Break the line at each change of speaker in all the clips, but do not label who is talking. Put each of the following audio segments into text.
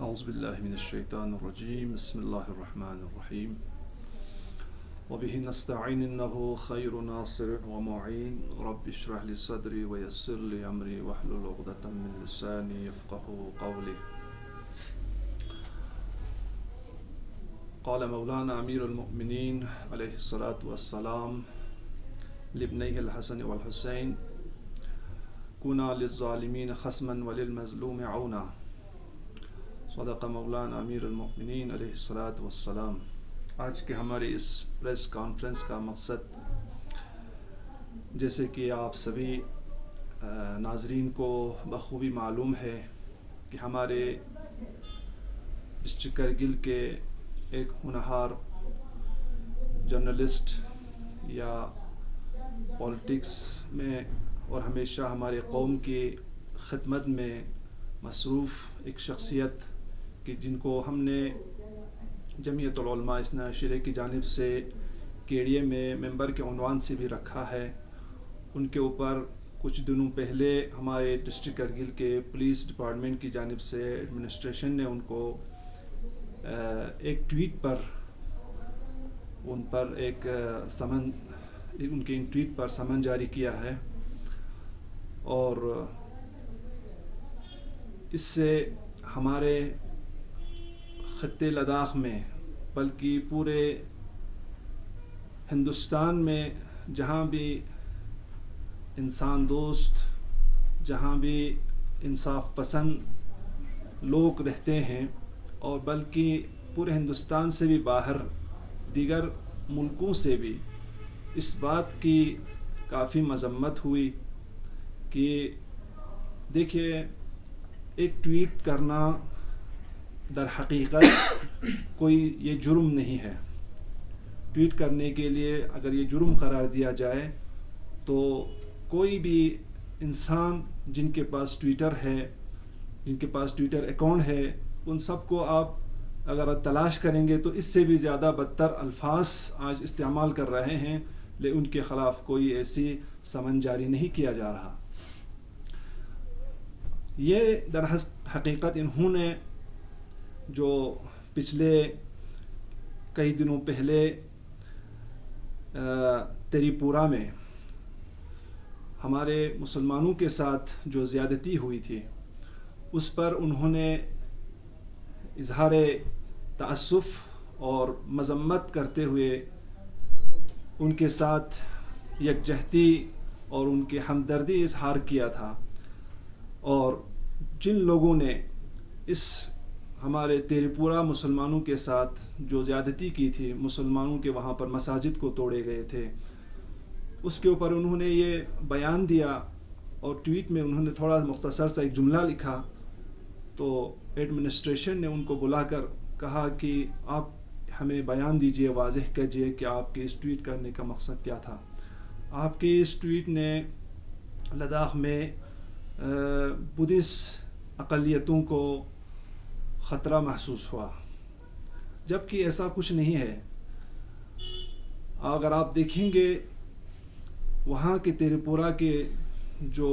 اعوذ باللہ من الشیطان الرجیم بسم اللہ الرحمن الرحیم وبہ نستعین انہ خیر ناصر ومعین رب اشرح لی صدری ویسر لی امری واحلل عقدۃ من لسانی یفقہوا قولی. قال مولانا امیر المؤمنین علیہ الصلاۃ والسلام لابنیہ الحسن والحسین کنا للظالمین خصما وللمظلوم عونا. صدق مولانا امیر المؤمنین علیہ الصلاۃ والسلام. آج کے ہماری اس پریس کانفرنس کا مقصد، جیسے کہ آپ سبھی ناظرین کو بخوبی معلوم ہے کہ ہمارے ڈسٹرکٹ کرگل کے ایک ہونہار جرنلسٹ یا پولیٹکس میں اور ہمیشہ ہمارے قوم کی خدمت میں مصروف ایک شخصیت کہ جن کو ہم نے جمعیت العلماء اثنا عشریہ کی جانب سے کیڑیے میں ممبر کے عنوان سے بھی رکھا ہے، ان کے اوپر کچھ دنوں پہلے ہمارے ڈسٹرکٹ کرگل کے پولیس ڈپارٹمنٹ کی جانب سے ایڈمنسٹریشن نے ان کو ایک ٹویٹ پر ان پر ایک سمن ان کے ان ٹویٹ پر سمن جاری کیا ہے، اور اس سے ہمارے خطے لداخ میں بلکہ پورے ہندوستان میں جہاں بھی انسان دوست، جہاں بھی انصاف پسند لوگ رہتے ہیں، اور بلکہ پورے ہندوستان سے بھی باہر دیگر ملکوں سے بھی اس بات کی کافی مذمت ہوئی کہ دیکھیے، ایک ٹویٹ کرنا در حقیقت کوئی یہ جرم نہیں ہے. ٹویٹ کرنے کے لیے اگر یہ جرم قرار دیا جائے تو کوئی بھی انسان جن کے پاس ٹویٹر ہے، جن کے پاس ٹویٹر اکاؤنٹ ہے، ان سب کو آپ اگر تلاش کریں گے تو اس سے بھی زیادہ بدتر الفاظ آج استعمال کر رہے ہیں، لیکن ان کے خلاف کوئی ایسی سمن جاری نہیں کیا جا رہا. یہ در حقیقت انہوں نے جو پچھلے کئی دنوں پہلے تری پورہ میں ہمارے مسلمانوں کے ساتھ جو زیادتی ہوئی تھی، اس پر انہوں نے اظہار تأسف اور مذمت کرتے ہوئے ان کے ساتھ یکجہتی اور ان کے ہمدردی اظہار کیا تھا. اور جن لوگوں نے اس ہمارے تری پورہ مسلمانوں کے ساتھ جو زیادتی کی تھی، مسلمانوں کے وہاں پر مساجد کو توڑے گئے تھے، اس کے اوپر انہوں نے یہ بیان دیا، اور ٹویٹ میں انہوں نے تھوڑا مختصر سا ایک جملہ لکھا. تو ایڈمنسٹریشن نے ان کو بلا کر کہا کہ آپ ہمیں بیان دیجئے، واضح کیجئے کہ آپ کے اس ٹویٹ کرنے کا مقصد کیا تھا. آپ کے اس ٹویٹ نے لداخ میں بدھسٹ اقلیتوں کو خطرہ محسوس ہوا، جبکہ ایسا کچھ نہیں ہے. اگر آپ دیکھیں گے وہاں کے تری پورہ کے جو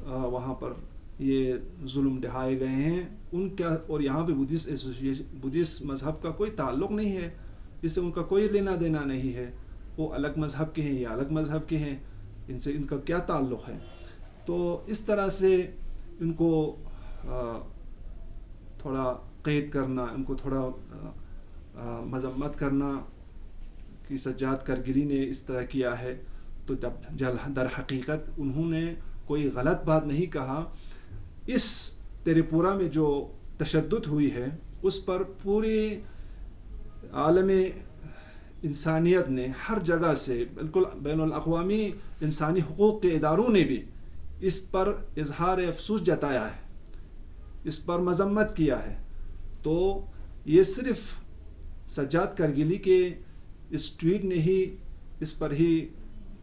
وہاں پر یہ ظلم ڈھائے گئے ہیں ان کا، اور یہاں پہ بدھسٹ مذہب کا کوئی تعلق نہیں ہے، اس سے ان کا کوئی لینا دینا نہیں ہے. وہ الگ مذہب کے ہیں، یہ الگ مذہب کے ہیں، ان سے ان کا کیا تعلق ہے؟ تو اس طرح سے ان کو تھوڑا قید کرنا، ان کو تھوڑا مذمت کرنا کہ سجاد کرگلی نے اس طرح کیا ہے، تو در حقیقت انہوں نے کوئی غلط بات نہیں کہا. اس تری پورہ میں جو تشدد ہوئی ہے اس پر پوری عالم انسانیت نے ہر جگہ سے، بالکل بین الاقوامی انسانی حقوق کے اداروں نے بھی اس پر اظہار افسوس جتایا ہے، اس پر مذمت کیا ہے. تو یہ صرف سجاد کرگلی کے اس ٹویٹ نے ہی اس پر ہی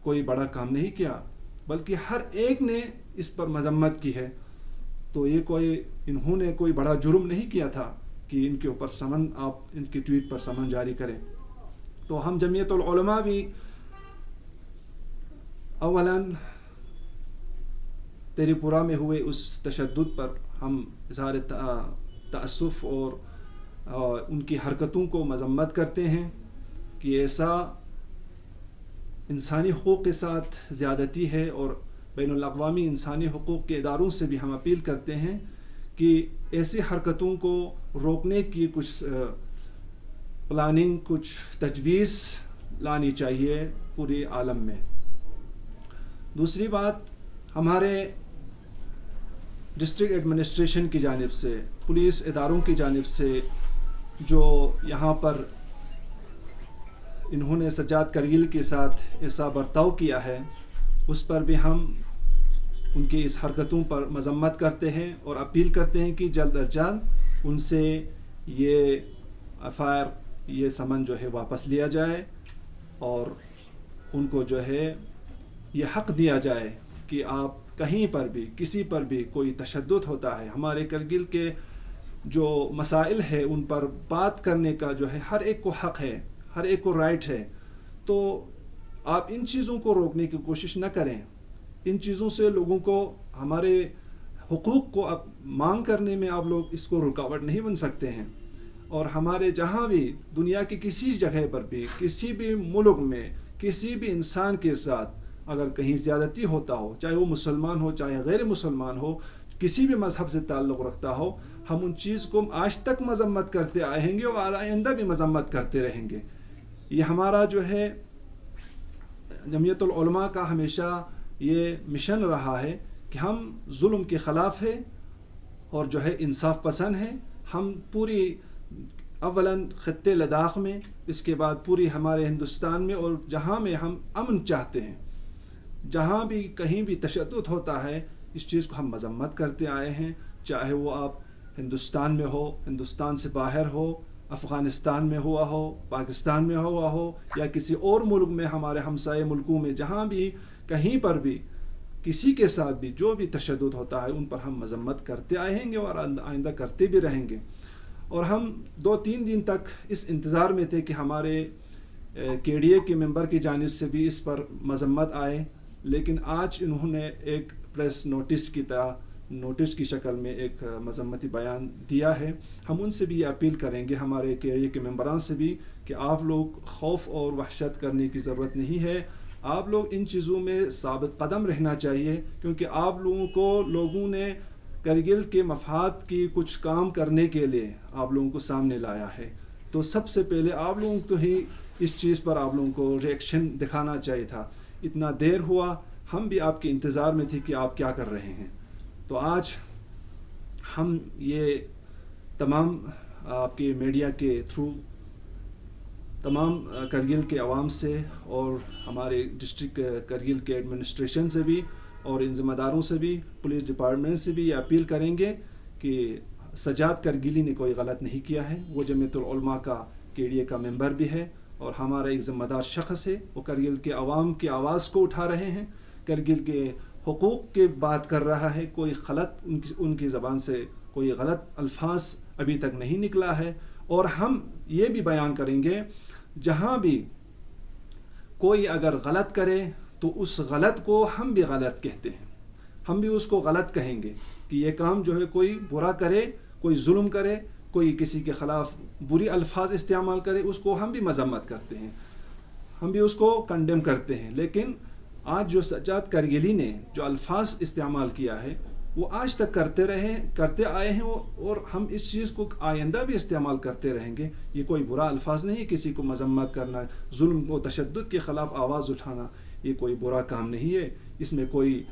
کوئی بڑا کام نہیں کیا، بلکہ ہر ایک نے اس پر مذمت کی ہے. تو یہ انہوں نے کوئی بڑا جرم نہیں کیا تھا کہ ان کے اوپر سمن، آپ ان کے ٹویٹ پر سمن جاری کریں. تو ہم جمعیت العلماء بھی اولاً تری پورہ میں ہوئے اس تشدد پر ہم اظہار تأسف اور ان کی حرکتوں کو مذمت کرتے ہیں کہ ایسا انسانی حقوق کے ساتھ زیادتی ہے، اور بین الاقوامی انسانی حقوق کے اداروں سے بھی ہم اپیل کرتے ہیں کہ ایسی حرکتوں کو روکنے کی کچھ پلاننگ، کچھ تجویز لانی چاہیے پورے عالم میں۔ دوسری بات، ہمارے ڈسٹرکٹ ایڈمنسٹریشن کی جانب سے، پولیس اداروں کی جانب سے جو یہاں پر انہوں نے سجاد کرگل کے ساتھ ایسا برتاؤ کیا ہے، اس پر بھی ہم ان کی اس حرکتوں پر مذمت کرتے ہیں اور اپیل کرتے ہیں کہ جلد از جلد ان سے یہ FIR، یہ سمن جو ہے واپس لیا جائے، اور ان کو جو ہے یہ حق دیا جائے کہ آپ کہیں پر بھی کسی پر بھی کوئی تشدد ہوتا ہے، ہمارے کرگل کے جو مسائل ہے ان پر بات کرنے کا جو ہے ہر ایک کو حق ہے، ہر ایک کو رائٹ ہے، تو آپ ان چیزوں کو روکنے کی کوشش نہ کریں۔ ان چیزوں سے لوگوں کو ہمارے حقوق کو اب مانگ کرنے میں آپ لوگ اس کو رکاوٹ نہیں بن سکتے ہیں۔ اور ہمارے جہاں بھی دنیا کی کسی جگہ پر بھی، کسی بھی ملک میں، کسی بھی انسان کے ساتھ اگر کہیں زیادتی ہوتا ہو، چاہے وہ مسلمان ہو چاہے غیر مسلمان ہو، کسی بھی مذہب سے تعلق رکھتا ہو، ہم ان چیز کو آج تک مذمت کرتے آئیں گے اور آئندہ بھی مذمت کرتے رہیں گے۔ یہ ہمارا جو ہے جمعیت العلماء کا ہمیشہ یہ مشن رہا ہے کہ ہم ظلم کے خلاف ہے اور جو ہے انصاف پسند ہے۔ ہم پوری اولاً خطے لداخ میں، اس کے بعد پوری ہمارے ہندوستان میں، اور جہاں میں ہم امن چاہتے ہیں، جہاں بھی کہیں بھی تشدد ہوتا ہے، اس چیز کو ہم مذمت کرتے آئے ہیں، چاہے وہ آپ ہندوستان میں ہو، ہندوستان سے باہر ہو، افغانستان میں ہوا ہو، پاکستان میں ہوا ہو، یا کسی اور ملک میں، ہمارے ہمسائے ملکوں میں، جہاں بھی کہیں پر بھی کسی کے ساتھ بھی جو بھی تشدد ہوتا ہے ان پر ہم مذمت کرتے آئیں گے اور آئندہ کرتے بھی رہیں گے۔ اور ہم 2-3 دن تک اس انتظار میں تھے کہ ہمارے KDA کے ممبر کی جانب سے بھی اس پر مذمت آئے، لیکن آج انہوں نے ایک پریس نوٹس کی شکل میں ایک مذمتی بیان دیا ہے۔ ہم ان سے بھی یہ اپیل کریں گے، ہمارے KDA کے ممبران سے بھی، کہ آپ لوگ خوف اور وحشت کرنے کی ضرورت نہیں ہے، آپ لوگ ان چیزوں میں ثابت قدم رہنا چاہیے، کیونکہ آپ لوگوں کو لوگوں نے کرگل کے مفاد کی کچھ کام کرنے کے لیے آپ لوگوں کو سامنے لایا ہے، تو سب سے پہلے آپ لوگوں کو ہی اس چیز پر آپ لوگوں کو ریئیکشن دکھانا چاہیے تھا۔ اتنا دیر ہوا، ہم بھی آپ کے انتظار میں تھے کہ آپ کیا کر رہے ہیں۔ تو آج ہم یہ تمام آپ کے میڈیا کے تھرو تمام کرگل کے عوام سے اور ہمارے ڈسٹرکٹ کرگل کے ایڈمنسٹریشن سے بھی اور ان ذمہ داروں سے بھی، پولیس ڈپارٹمنٹ سے بھی یہ اپیل کریں گے کہ سجاد کرگلی نے کوئی غلط نہیں کیا ہے، وہ جمعیت العلماء کا KDA کا ممبر بھی ہے اور ہمارا ایک ذمہ دار شخص ہے، وہ کرگل کے عوام کی آواز کو اٹھا رہے ہیں، کرگل کے حقوق کی بات کر رہا ہے، کوئی غلط ان کی زبان سے کوئی غلط الفاظ ابھی تک نہیں نکلا ہے۔ اور ہم یہ بھی بیان کریں گے، جہاں بھی کوئی اگر غلط کرے تو اس غلط کو ہم بھی غلط کہتے ہیں، ہم بھی اس کو غلط کہیں گے کہ یہ کام جو ہے کوئی برا کرے، کوئی ظلم کرے، کوئی کسی کے خلاف بری الفاظ استعمال کرے، اس کو ہم بھی مذمت کرتے ہیں، ہم بھی اس کو کنڈیم کرتے ہیں۔ لیکن آج جو سجاد کرگلی نے جو الفاظ استعمال کیا ہے وہ آج تک کرتے آئے ہیں، اور ہم اس چیز کو آئندہ بھی استعمال کرتے رہیں گے۔ یہ کوئی برا الفاظ نہیں، کسی کو مذمت کرنا، ظلم و تشدد کے خلاف آواز اٹھانا، یہ کوئی برا کام نہیں ہے، اس میں کوئی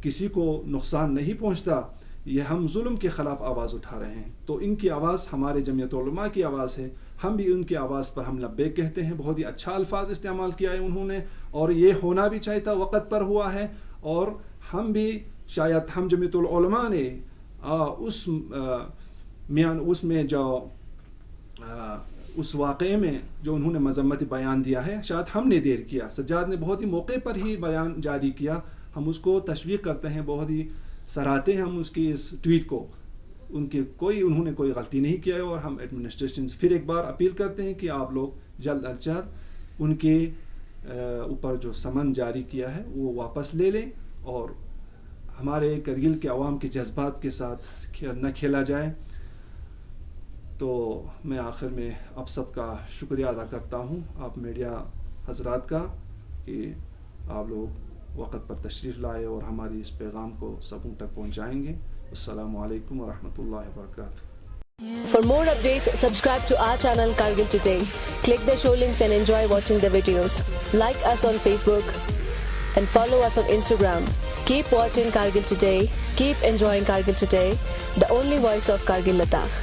کسی کو نقصان نہیں پہنچتا، یہ ہم ظلم کے خلاف آواز اٹھا رہے ہیں۔ تو ان کی آواز ہمارے جمعیت علماء کی آواز ہے، ہم بھی ان کی آواز پر ہم لبیک کہتے ہیں۔ بہت ہی اچھا الفاظ استعمال کیا ہے انہوں نے، اور یہ ہونا بھی چاہیے تھا، وقت پر ہوا ہے، اور ہم بھی شاید ہم جمعیت العلماء نے اس میں جو اس واقعے میں جو انہوں نے مذمتی بیان دیا ہے، شاید ہم نے دیر کیا، سجاد نے بہت ہی موقع پر ہی بیان جاری کیا، ہم اس کو تشویق کرتے ہیں، بہت ہی سراہتے ہیں ہم اس کی اس ٹویٹ کو، انہوں نے کوئی غلطی نہیں کیا ہے۔ اور ہم ایڈمنسٹریشن سے پھر ایک بار اپیل کرتے ہیں کہ آپ لوگ جلد از جلد ان کے اوپر جو سمن جاری کیا ہے وہ واپس لے لیں، اور ہمارے کرگل کے عوام کے جذبات کے ساتھ نہ کھیلا جائے. تو میں آخر میں آپ سب کا شکریہ ادا کرتا ہوں، آپ میڈیا حضرات کا، کہ آپ لوگ وقت پر تشریف لائے اور ہماری اس پیغام کو سبوں تک پہنچائیں گے. السلام علیکم ورحمۃ اللہ وبرکاتہ.
For more updates, subscribe to our channel Kargil Today. Click the show links and enjoy watching the videos. Like us on Facebook and follow us on Instagram. Keep watching Kargil Today. Keep enjoying Kargil Today, the only voice of Kargil Ladakh.